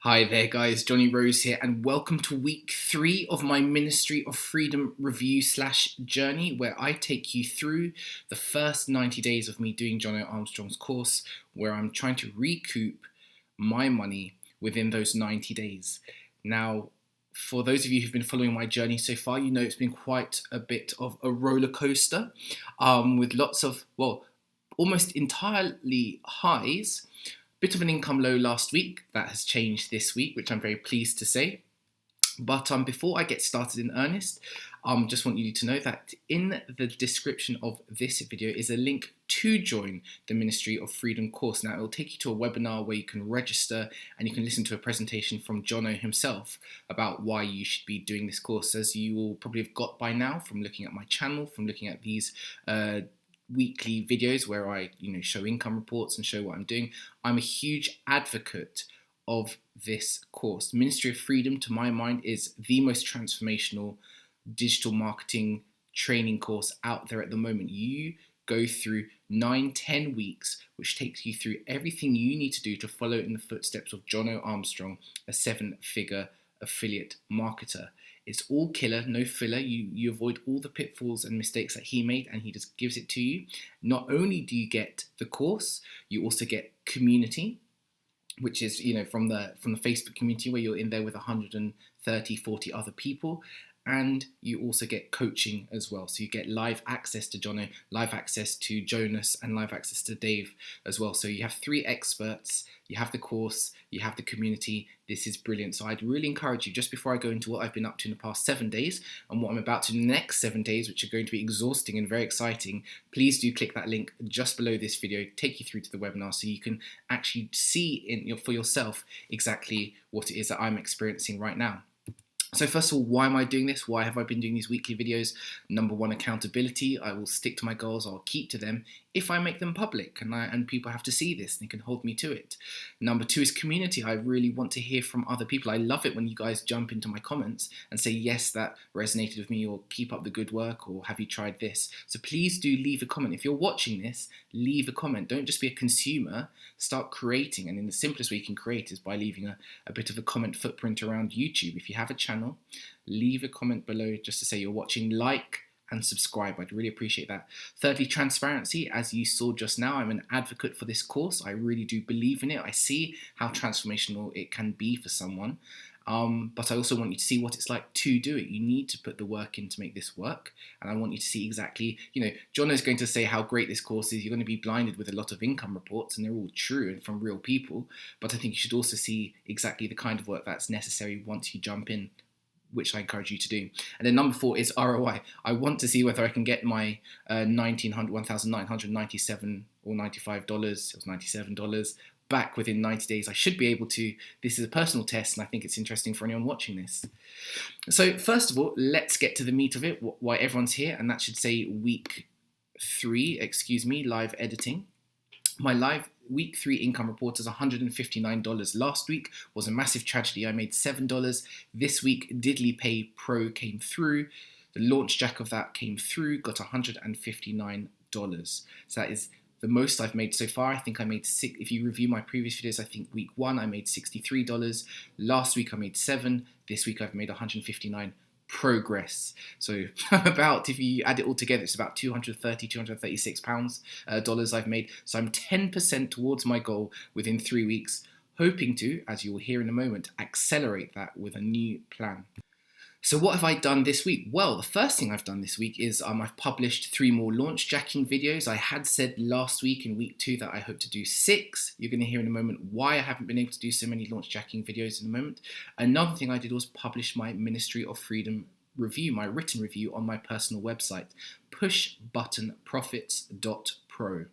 Hi there guys, Johnny Rose here and welcome to week 3 of my Ministry of Freedom review / journey where I take you through the first 90 days of me doing Jono Armstrong's course where I'm trying to recoup my money within those 90 days. Now, for those of you who've been following my journey so far, you know it's been quite a bit of a roller coaster with lots of, almost entirely highs. Bit of an income low last week, that has changed this week, which I'm very pleased to say. But before I get started in earnest, just want you to know that in the description of this video is a link to join the Ministry of Freedom course. Now, it will take you to a webinar where you can register and you can listen to a presentation from Jono himself about why you should be doing this course. As you will probably have got by now from looking at my channel, from looking at these weekly videos where I show income reports and show what I'm doing. I'm a huge advocate of this course. Ministry of Freedom, to my mind, is the most transformational digital marketing training course out there at the moment. You go through 9-10 weeks, which takes you through everything you need to do to follow in the footsteps of Jono Armstrong, a 7-figure affiliate marketer. It's all killer, no filler. You avoid all the pitfalls and mistakes that he made, and he just gives it to you. Not only do you get the course, you also get community, which is from the Facebook community where you're in there with 130, 40 other people. And you also get coaching as well. So you get live access to Jono, live access to Jonas, and live access to Dave as well. So you have 3 experts, you have the course, you have the community. This is brilliant. So I'd really encourage you, just before I go into what I've been up to in the past 7 days and what I'm about to do in the next 7 days, which are going to be exhausting and very exciting, please do click that link just below this video, take you through to the webinar so you can actually see for yourself exactly what it is that I'm experiencing right now. So first of all, why am I doing this? Why have I been doing these weekly videos? Number 1, accountability. I will stick to my goals. I'll keep to them if I make them public, and people have to see this and they can hold me to it. Number 2 is community. I really want to hear from other people. I love it when you guys jump into my comments and say, yes, that resonated with me, or keep up the good work, or have you tried this? So please do leave a comment. If you're watching this, leave a comment. Don't just be a consumer. Start creating. And in the simplest way you can create is by leaving a bit of a comment footprint around YouTube. If you have a channel, leave a comment below just to say you're watching, like and subscribe. I'd really appreciate that. Thirdly, transparency. As you saw just now, I'm an advocate for this course. I really do believe in it. I see how transformational it can be for someone. But I also want you to see what it's like to do it. You need to put the work in to make this work. And I want you to see exactly, Jono's going to say how great this course is. You're going to be blinded with a lot of income reports, and they're all true and from real people. But I think you should also see exactly the kind of work that's necessary once you jump in, which I encourage you to do. And then number 4 is ROI. I want to see whether I can get my $1,997 or $95, it was $97, back within 90 days. I should be able to. This is a personal test, and I think it's interesting for anyone watching this. So first of all, let's get to the meat of it, why everyone's here, and that should say week 3, live editing. My live week 3 income report is $159. Last week was a massive tragedy. I made $7. This week, Diddly Pay Pro came through. The launch jack of that came through, got $159. So that is the most I've made so far. I think I made if you review my previous videos, I think week 1 I made $63. Last week I made $7. This week I've made $159. Progress. So about, if you add it all together, it's about £236 dollars I've made. So I'm 10% towards my goal within 3 weeks, hoping to, as you will hear in a moment, accelerate that with a new plan. So what have I done this week? Well, the first thing I've done this week is I've published 3 more launch jacking videos. I had said last week in week 2 that I hope to do 6. You're going to hear in a moment why I haven't been able to do so many launch jacking videos in a moment. Another thing I did was publish my Ministry of Freedom review, my written review on my personal website, pushbuttonprofits.pro.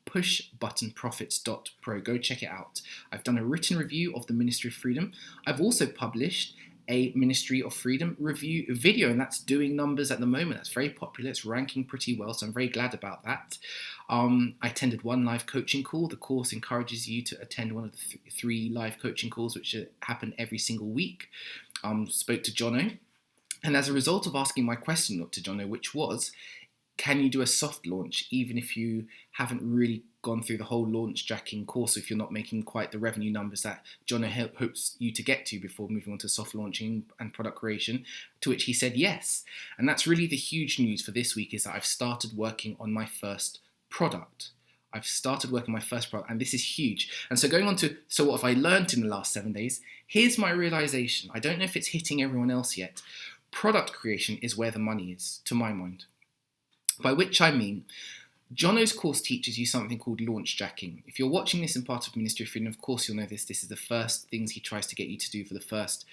pushbuttonprofits.pro. Go check it out. I've done a written review of the Ministry of Freedom. I've also published a Ministry of Freedom review video, and that's doing numbers at the moment. That's very popular. It's ranking pretty well, so I'm very glad about that. I attended 1 live coaching call. The course encourages you to attend one of the 3 live coaching calls, which happen every single week. Spoke to Jono, and as a result of asking my question to Jono, which was, can you do a soft launch even if you haven't really gone through the whole launch jacking course, if you're not making quite the revenue numbers that Jono hopes you to get to before moving on to soft launching and product creation? To which he said yes. And that's really the huge news for this week, is that I've started working on my first product. I've started working on my first product, and this is huge. And so going on to, so what have I learned in the last 7 days? Here's my realization. I don't know if it's hitting everyone else yet. Product creation is where the money is, to my mind. By which I mean, Jono's course teaches you something called launch jacking. If you're watching this in part of Ministry of Freedom, of course you'll know this. This is the first things he tries to get you to do for the first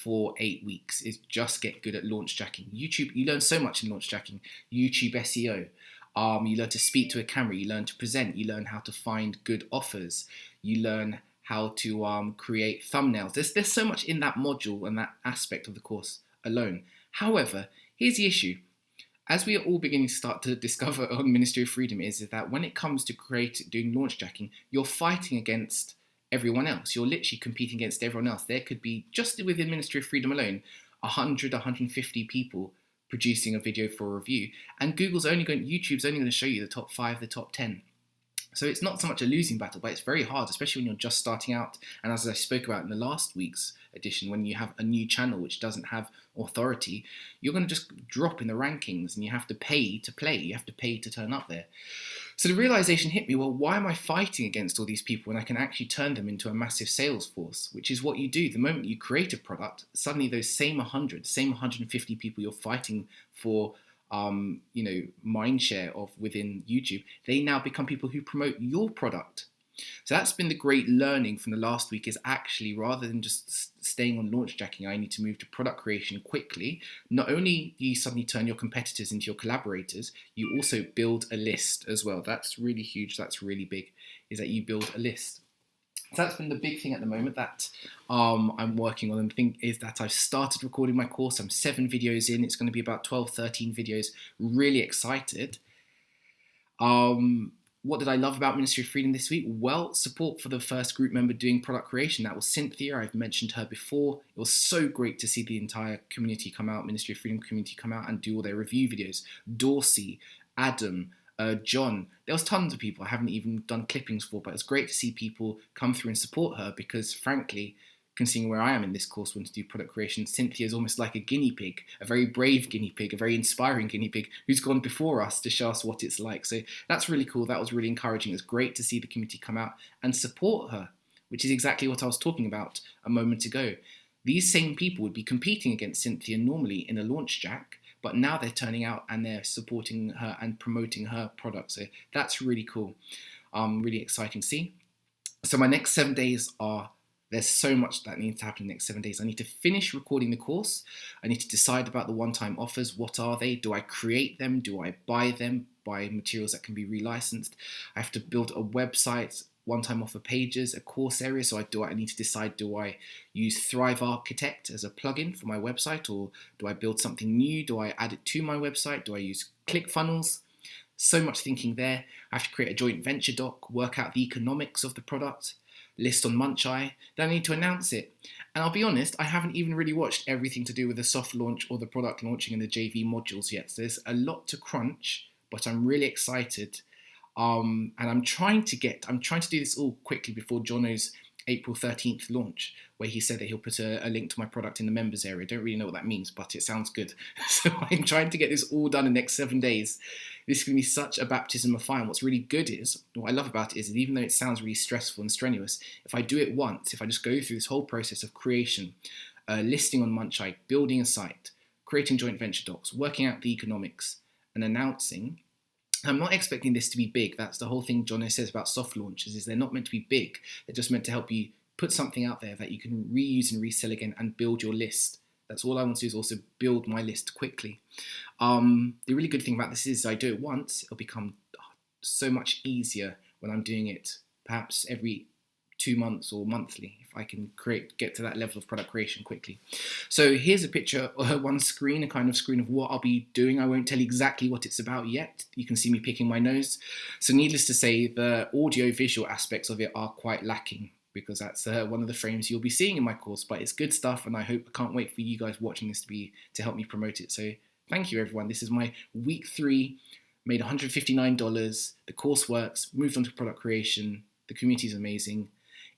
4-8 weeks, is just get good at launch jacking. YouTube, you learn so much in launch jacking. YouTube SEO. You learn to speak to a camera. You learn to present. You learn how to find good offers. You learn how to create thumbnails. There's so much in that module and that aspect of the course alone. However, here's the issue. As we are all beginning to start to discover on Ministry of Freedom, is that when it comes to doing launch jacking, you're fighting against everyone else. You're literally competing against everyone else. There could be, just within Ministry of Freedom alone, 100, 150 people producing a video for a review, and YouTube's only going to show you the top 5, the top 10. So it's not so much a losing battle, but it's very hard, especially when you're just starting out. And as I spoke about in the last week's edition, when you have a new channel which doesn't have authority, you're going to just drop in the rankings, and you have to pay to play. You have to pay to turn up there. So the realization hit me, well, why am I fighting against all these people when I can actually turn them into a massive sales force, which is what you do. The moment you create a product, suddenly those same 150 people you're fighting for mind share of within YouTube, they now become people who promote your product. So that's been the great learning from the last week, is actually, rather than just staying on launch jacking, I need to move to product creation quickly. Not only do you suddenly turn your competitors into your collaborators, you also build a list as well. That's really huge. That's really big, is that you build a list. So that's been the big thing at the moment that I'm working on. And the thing is that I've started recording my course. I'm 7 videos in. It's going to be about 12, 13 videos. Really excited. What did I love about Ministry of Freedom this week? Well, support for the first group member doing product creation. That was Cynthia. I've mentioned her before. It was so great to see the entire community come out, Ministry of Freedom community come out and do all their review videos. Dorsey, Adam, John. There was tons of people I haven't even done clippings for, but it's great to see people come through and support her, because frankly, considering where I am in this course when to do product creation, Cynthia is almost like a guinea pig, a very brave guinea pig, a very inspiring guinea pig who's gone before us to show us what it's like. So that's really cool. That was really encouraging. It's great to see the community come out and support her, which is exactly what I was talking about a moment ago. These same people would be competing against Cynthia normally in a launch jack, but now they're turning out and they're supporting her and promoting her product. So that's really cool. Really exciting to see. So my next 7 days there's so much that needs to happen in the next 7 days. I need to finish recording the course. I need to decide about the one-time offers. What are they? Do I create them? Do I buy them? Buy materials that can be relicensed? I have to build a website, one-time offer pages, a course area. So I need to decide, do I use Thrive Architect as a plugin for my website, or do I build something new? Do I add it to my website? Do I use ClickFunnels? So much thinking there. I have to create a joint venture doc, work out the economics of the product, list on Muncheye. Then I need to announce it. And I'll be honest, I haven't even really watched everything to do with the soft launch or the product launching and the JV modules yet. So there's a lot to crunch, but I'm really excited. And I'm trying to do this all quickly before Jono's April 13th launch, where he said that he'll put a link to my product in the members area. Don't really know what that means, but it sounds good. So I'm trying to get this all done in the next 7 days. This is going to be such a baptism of fire. And what's really good is, what I love about it is that even though it sounds really stressful and strenuous, if I do it once, if I just go through this whole process of creation, listing on Muncheye, building a site, creating joint venture docs, working out the economics, and announcing, I'm not expecting this to be big. That's the whole thing Jono says about soft launches, is they're not meant to be big. They're just meant to help you put something out there that you can reuse and resell again and build your list. That's all I want to do, is also build my list quickly. The really good thing about this is I do it once, it'll become so much easier when I'm doing it perhaps every 2 months or monthly, if I can get to that level of product creation quickly. So here's a picture, one screen, a kind of screen of what I'll be doing. I won't tell you exactly what it's about yet. You can see me picking my nose. So needless to say, the audio-visual aspects of it are quite lacking, because that's one of the frames you'll be seeing in my course, but it's good stuff, and I can't wait for you guys watching this to help me promote it. So thank you, everyone. This is my week 3, made $159. The course works, moved on to product creation. The community is amazing.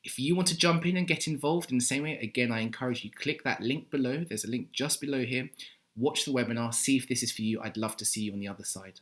If you want to jump in and get involved in the same way, again, I encourage you, click that link below. There's a link just below here. Watch the webinar, see if this is for you. I'd love to see you on the other side.